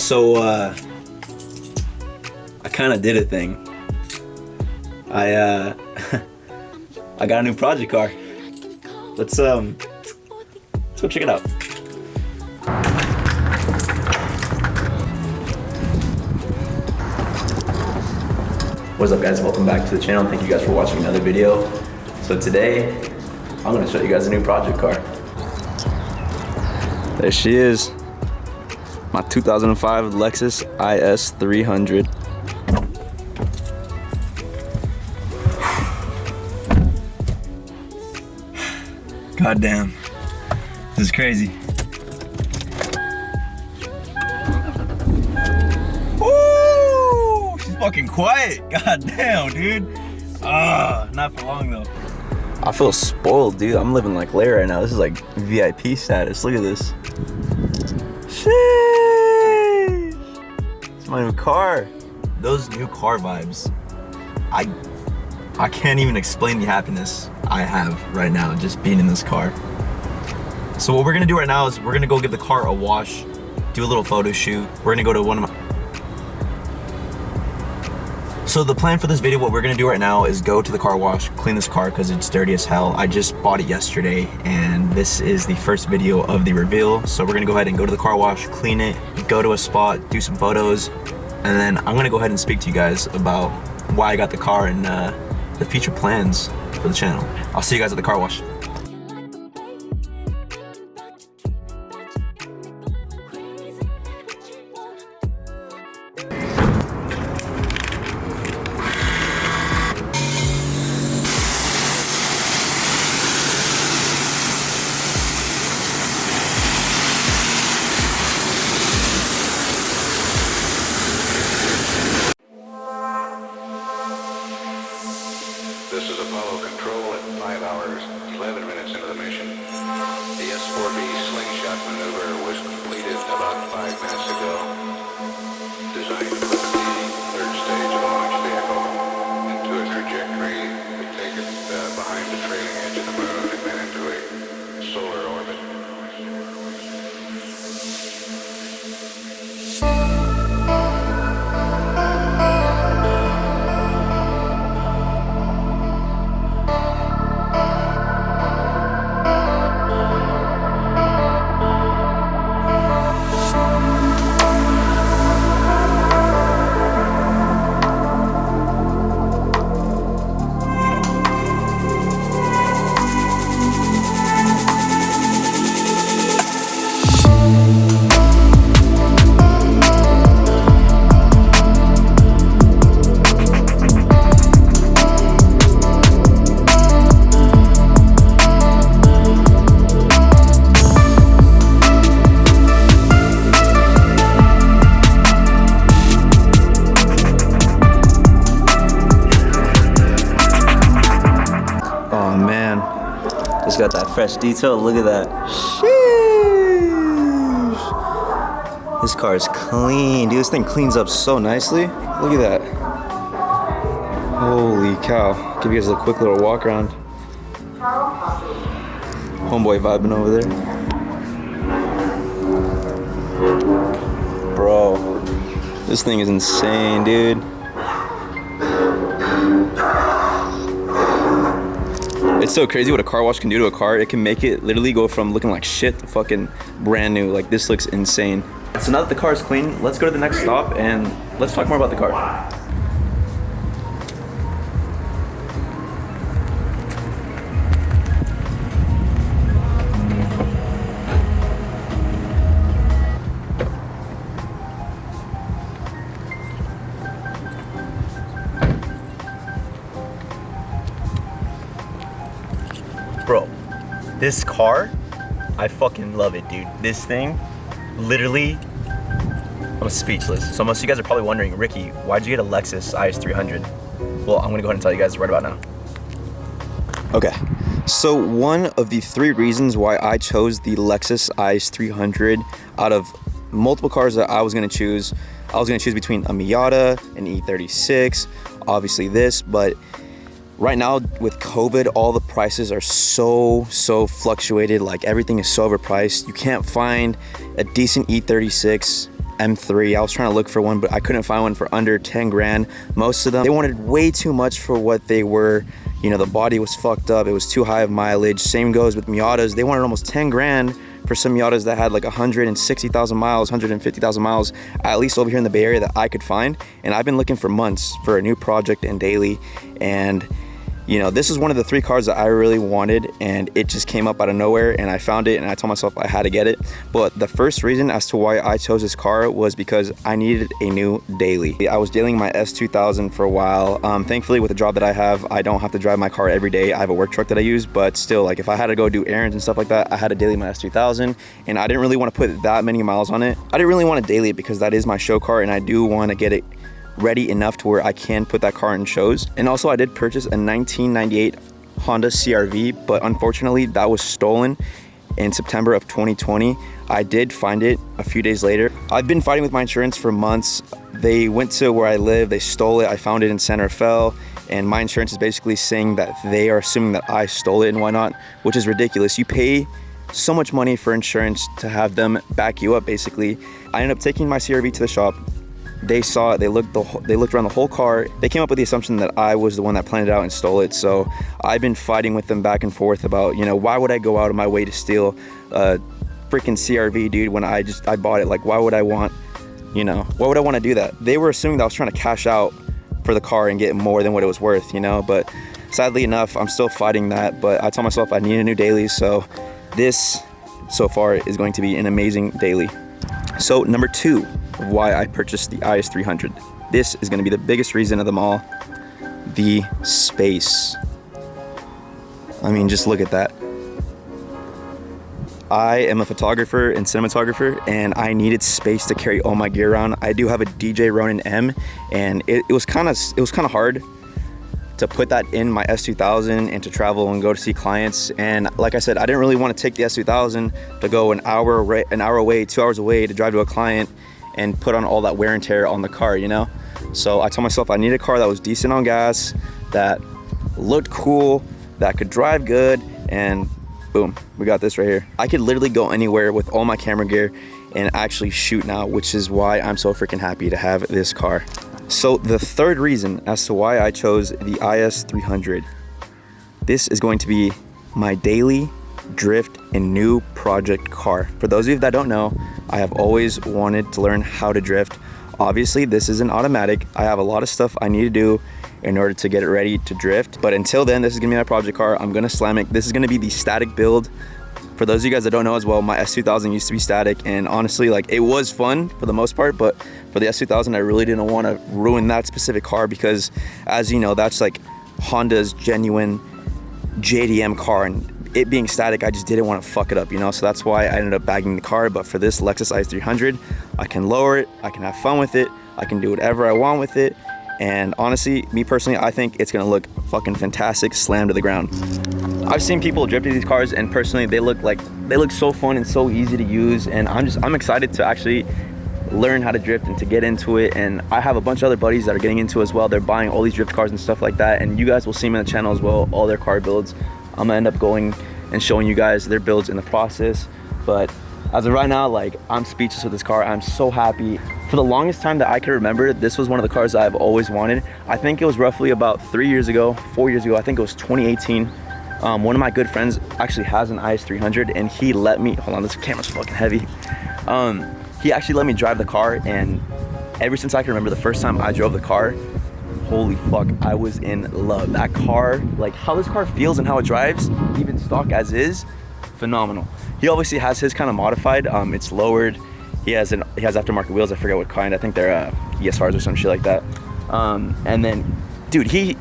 So I kind of did a thing. I got a new project car. Let's go check it out. What's up, guys? Welcome back to the channel. Thank you guys for watching another video. So today I'm gonna show you guys a new project car. There she is, my 2005 Lexus IS 300. God damn, this is crazy. Woo! She's fucking quiet. God damn, dude. Not for long though. I feel spoiled, dude. I'm living like Larry right now. This is like VIP status. Look at this. Sheesh. It's my new car. Those new car vibes. I can't even explain the happiness I have right now just being in this car. So what we're gonna do right now is we're gonna go give the car a wash, do a little photo shoot. We're gonna go to one of my... So the plan for this video, what we're gonna do right now is go to the car wash, clean this car because it's dirty as hell. I just bought it yesterday and this is the first video of the reveal. So we're gonna go ahead and go to the car wash, clean it, go to a spot, do some photos, and then I'm gonna go ahead and speak to you guys about why I got the car and the future plans for the channel. I'll see you guys at the car wash. This is Apollo Control at 5 hours, 11 minutes into the mission. The S-4B slingshot maneuver was completed about 5 minutes ago. Designed to put the third stage of the launch vehicle into a trajectory to take it behind the trailing edge of the moon and then into a solar orbit. Just got that fresh detail. Look at that. Sheesh. This car is clean, dude. This thing cleans up so nicely. Look at that. Holy cow. Give you guys a quick little walk around. Homeboy vibing over there. Bro, this thing is insane, dude. It's so crazy what a car wash can do to a car. It can make it literally go from looking like shit to fucking brand new. Like, this looks insane. So now that the car is clean, let's go to the next stop and let's talk more about the car. Bro, this car, I fucking love it, dude. This thing, literally, I'm speechless. So most of you guys are probably wondering, Ricky, why'd you get a Lexus IS 300? Well, I'm gonna go ahead and tell you guys right about now. Okay, so one of the 3 reasons why I chose the Lexus IS 300 out of multiple cars that I was gonna choose between a Miata, an E36, obviously this, but right now with COVID, all the prices are so fluctuated. Like, everything is so overpriced. You can't find a decent E36 M3. I was trying to look for one, but I couldn't find one for under 10 grand. Most of them, they wanted way too much for what they were. You know, the body was fucked up. It was too high of mileage. Same goes with Miatas. They wanted almost 10 grand for some Miatas that had like 160,000 miles, 150,000 miles, at least over here in the Bay Area that I could find. And I've been looking for months for a new project in daily. And you know, this is one of the 3 cars that I really wanted, and it just came up out of nowhere, and I found it, and I told myself I had to get it. But the first reason as to why I chose this car was because I needed a new daily. I was dealing my S2000 for a while. Thankfully, with the job that I have, I don't have to drive my car every day. I have a work truck that I use, but still, like if I had to go do errands and stuff like that, I had to daily my S2000, and I didn't really want to put that many miles on it. I didn't really want to daily it because that is my show car, and I do want to get it ready enough to where I can put that car in shows. And also I did purchase a 1998 Honda CRV, but unfortunately that was stolen in September of 2020. I did find it a few days later. I've been fighting with my insurance for months. They went to where I live, they stole it. I found it in San Rafael, and my insurance is basically saying that they are assuming that I stole it and whatnot, which is ridiculous. You pay so much money for insurance to have them back you up, basically. I ended up taking my CRV to the shop. They saw it, they looked around the whole car. They came up with the assumption that I was the one that planned it out and stole it. So I've been fighting with them back and forth about, you know, why would I go out of my way to steal a freaking CRV, dude, when I bought it? Like, why would I want, you know, why would I want to do that? They were assuming that I was trying to cash out for the car and get more than what it was worth, you know, but sadly enough, I'm still fighting that. But I told myself I need a new daily, so this so far is going to be an amazing daily. So number 2 of why I purchased the IS300. This is going to be the biggest reason of them all. The space. I mean, just look at that. I am a photographer and cinematographer, and I needed space to carry all my gear around. I do have a DJ Ronin M, and it was kind of hard to put that in my S2000 and to travel and go to see clients. And like I said, I didn't really want to take the S2000 to go an hour away, 2 hours away to drive to a client and put on all that wear and tear on the car, you know? So I told myself I needed a car that was decent on gas, that looked cool, that could drive good, and boom, we got this right here. I could literally go anywhere with all my camera gear and actually shoot now, which is why I'm so freaking happy to have this car. So the third reason as to why I chose the IS300, this is going to be my daily drift and new project car. For those of you that don't know, I have always wanted to learn how to drift. Obviously, this is an automatic. I have a lot of stuff I need to do in order to get it ready to drift. But until then, this is gonna be my project car. I'm gonna slam it. This is gonna be the static build. For those of you guys that don't know as well, my S2000 used to be static, and honestly, like, it was fun for the most part, but for the S2000, I really didn't want to ruin that specific car because, as you know, that's like Honda's genuine JDM car, and it being static, I just didn't want to fuck it up, you know? So that's why I ended up bagging the car. But for this Lexus IS300, I can lower it, I can have fun with it, I can do whatever I want with it. And honestly, me personally, I think it's gonna look fucking fantastic, slammed to the ground. I've seen people drift these cars, and personally, they look so fun and so easy to use. And I'm excited to actually learn how to drift and to get into it. And I have a bunch of other buddies that are getting into it as well. They're buying all these drift cars and stuff like that. And you guys will see them on the channel as well, all their car builds. I'm gonna end up going and showing you guys their builds in the process. But as of right now, like, I'm speechless with this car. I'm so happy. For the longest time that I can remember, this was one of the cars that I've always wanted. I think it was roughly about 3 years ago, 4 years ago. I think it was 2018. One of my good friends actually has an IS300, and he let me, hold on, this camera's fucking heavy. He actually let me drive the car, and ever since I can remember the first time I drove the car, holy fuck, I was in love. That car, like how this car feels and how it drives, even stock as is, phenomenal. He obviously has his kind of modified. It's lowered. He has aftermarket wheels. I forget what kind. I think they're ESRs or some shit like that. And then, dude, he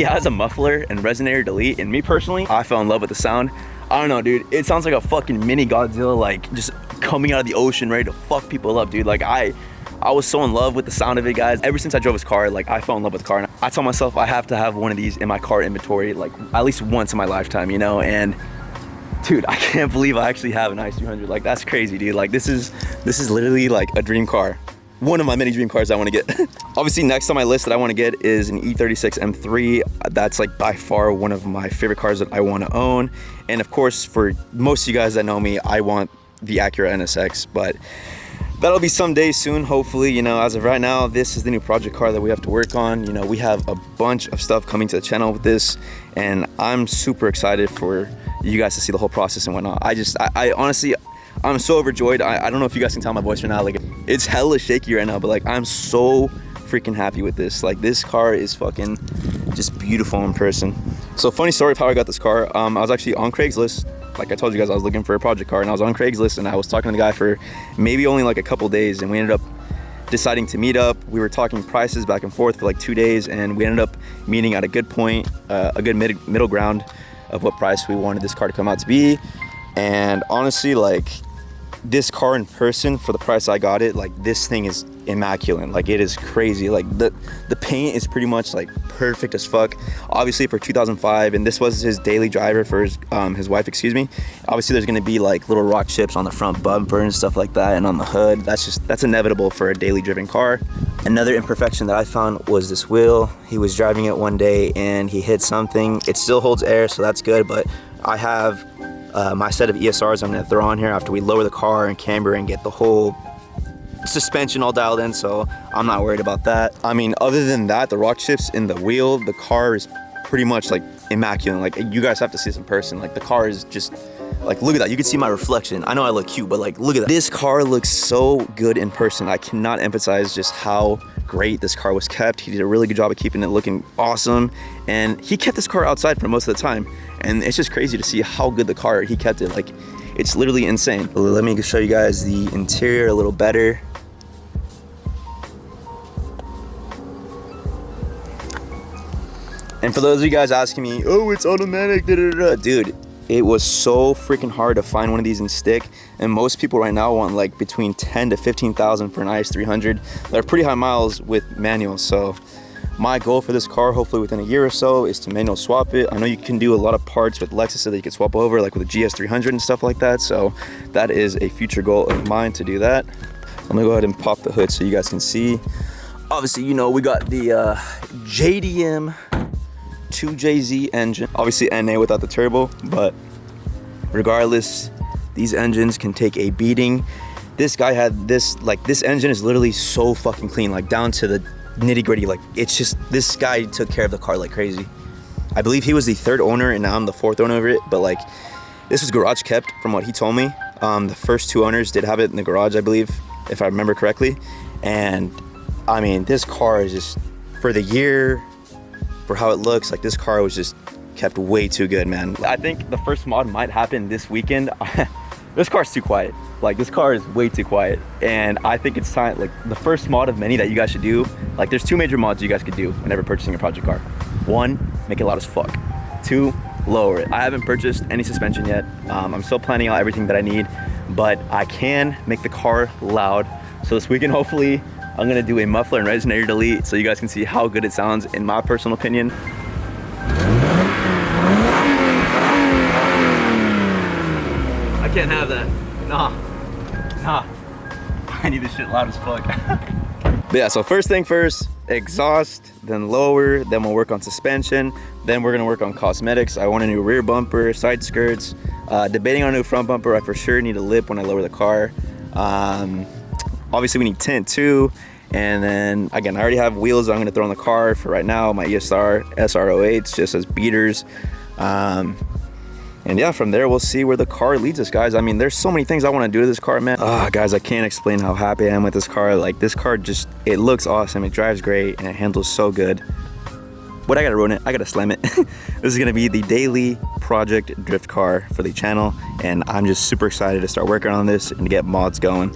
has a muffler and resonator delete. And me personally, I fell in love with the sound. I don't know, dude. It sounds like a fucking mini Godzilla, like just coming out of the ocean, ready to fuck people up, dude. Like I was so in love with the sound of it, guys. Ever since I drove his car, like, I fell in love with the car. And I told myself I have to have one of these in my car inventory, like at least once in my lifetime, you know. And dude, I can't believe I actually have an IS300. Like, that's crazy, dude. Like, this is literally like a dream car. One of my many dream cars I want to get. Obviously, next on my list that I want to get is an E36 M3. That's like by far one of my favorite cars that I want to own. And of course, for most of you guys that know me, I want the Acura NSX. But that'll be someday soon, hopefully. You know, as of right now, this is the new project car that we have to work on. You know, we have a bunch of stuff coming to the channel with this, and I'm super excited for you guys to see the whole process and whatnot. I honestly, I'm so overjoyed. I don't know if you guys can tell my voice right now. Like, it's hella shaky right now, but like, I'm so freaking happy with this. Like, this car is fucking just beautiful in person. So funny story of how I got this car. I was actually on Craigslist. Like I told you guys, I was looking for a project car, and I was on Craigslist, and I was talking to the guy for maybe only like a couple days, and we ended up deciding to meet up. We were talking prices back and forth for like 2 days, and we ended up meeting at a good point, a good middle ground of what price we wanted this car to come out to be. And honestly, like, this car in person for the price I got it, like, this thing is immaculate. Like, it is crazy. Like, the paint is pretty much like perfect as fuck. Obviously for 2005, and this was his daily driver for his wife, excuse me. Obviously there's gonna be like little rock chips on the front bumper and stuff like that, and on the hood. That's inevitable for a daily driven car. Another imperfection that I found was this wheel. He was driving it one day and he hit something. It still holds air, so that's good, but I have my set of ESRs I'm gonna throw on here after we lower the car and camber and get the whole suspension all dialed in, so I'm not worried about that. I mean, other than that, the rock chips in the wheel, the car is pretty much like immaculate. Like, you guys have to see this in person. Like, the car is just like, look at that. You can see my reflection. I know I look cute, but like, look at that. This car looks so good in person. I cannot emphasize just how great this car was kept. He did a really good job of keeping it looking awesome, and he kept this car outside for most of the time, and it's just crazy to see how good the car he kept it. Like, it's literally insane. Let me show you guys the interior a little better. And for those of you guys asking me, oh, it's automatic, da, da, da. Dude, it was so freaking hard to find one of these in stick, and most people right now want like between 10 to 15,000 for an IS300. They're pretty high miles with manuals. So my goal for this car, hopefully within a year or so, is to manual swap it. I know you can do a lot of parts with Lexus that you can swap over, like with a GS300 and stuff like that. So that is a future goal of mine, to do that. I'm gonna go ahead and pop the hood so you guys can see. Obviously, you know, we got the JDM 2JZ engine, obviously NA without the turbo, but regardless, these engines can take a beating. This guy had this, like, this engine is literally so fucking clean, like down to the nitty gritty. Like, it's just, this guy took care of the car like crazy. I believe he was the 3rd owner, and now I'm the 4th owner of it, but like, this was garage kept from what he told me. The first 2 owners did have it in the garage, I believe, if I remember correctly. And I mean, this car is just, for the year, for how it looks, like, this car was just kept way too good, man. I think the first mod might happen this weekend. This car's too quiet. Like, this car is way too quiet, and I think it's time, like, the first mod of many that you guys should do. Like, there's 2 major mods you guys could do whenever purchasing a project car. 1, make it loud as fuck. 2, lower it. I haven't purchased any suspension yet. I'm still planning out everything that I need, but I can make the car loud. So this weekend, hopefully, I'm gonna do a muffler and resonator delete so you guys can see how good it sounds, in my personal opinion. I can't have that. Nah. I need this shit loud as fuck. But yeah, so first thing first, exhaust, then lower, then we'll work on suspension, then we're gonna work on cosmetics. I want a new rear bumper, side skirts, debating on a new front bumper. I for sure need a lip when I lower the car. Obviously we need tint too, and then again, I already have wheels I'm gonna throw in the car for right now, my ESR SR08s just as beaters. And yeah, from there we'll see where the car leads us, guys. I mean, there's so many things I want to do to this car, man. Guys, I can't explain how happy I am with this car. Like, this car just, it looks awesome, it drives great, and it handles so good. But I gotta ruin it, I gotta slam it. This is gonna be the daily project drift car for the channel, and I'm just super excited to start working on this and to get mods going.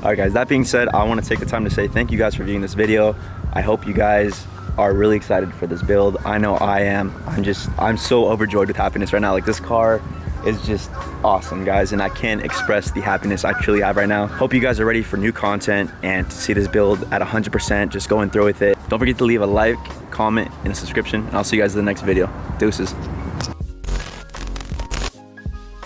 All right, guys, that being said, I want to take the time to say thank you guys for viewing this video. I hope you guys are really excited for this build. I know I am. I'm so overjoyed with happiness right now. Like, this car is just awesome, guys, and I can't express the happiness I truly have right now. Hope you guys are ready for new content and to see this build at 100%, just going through with it. Don't forget to leave a like, comment, and a subscription, and I'll see you guys in the next video. Deuces.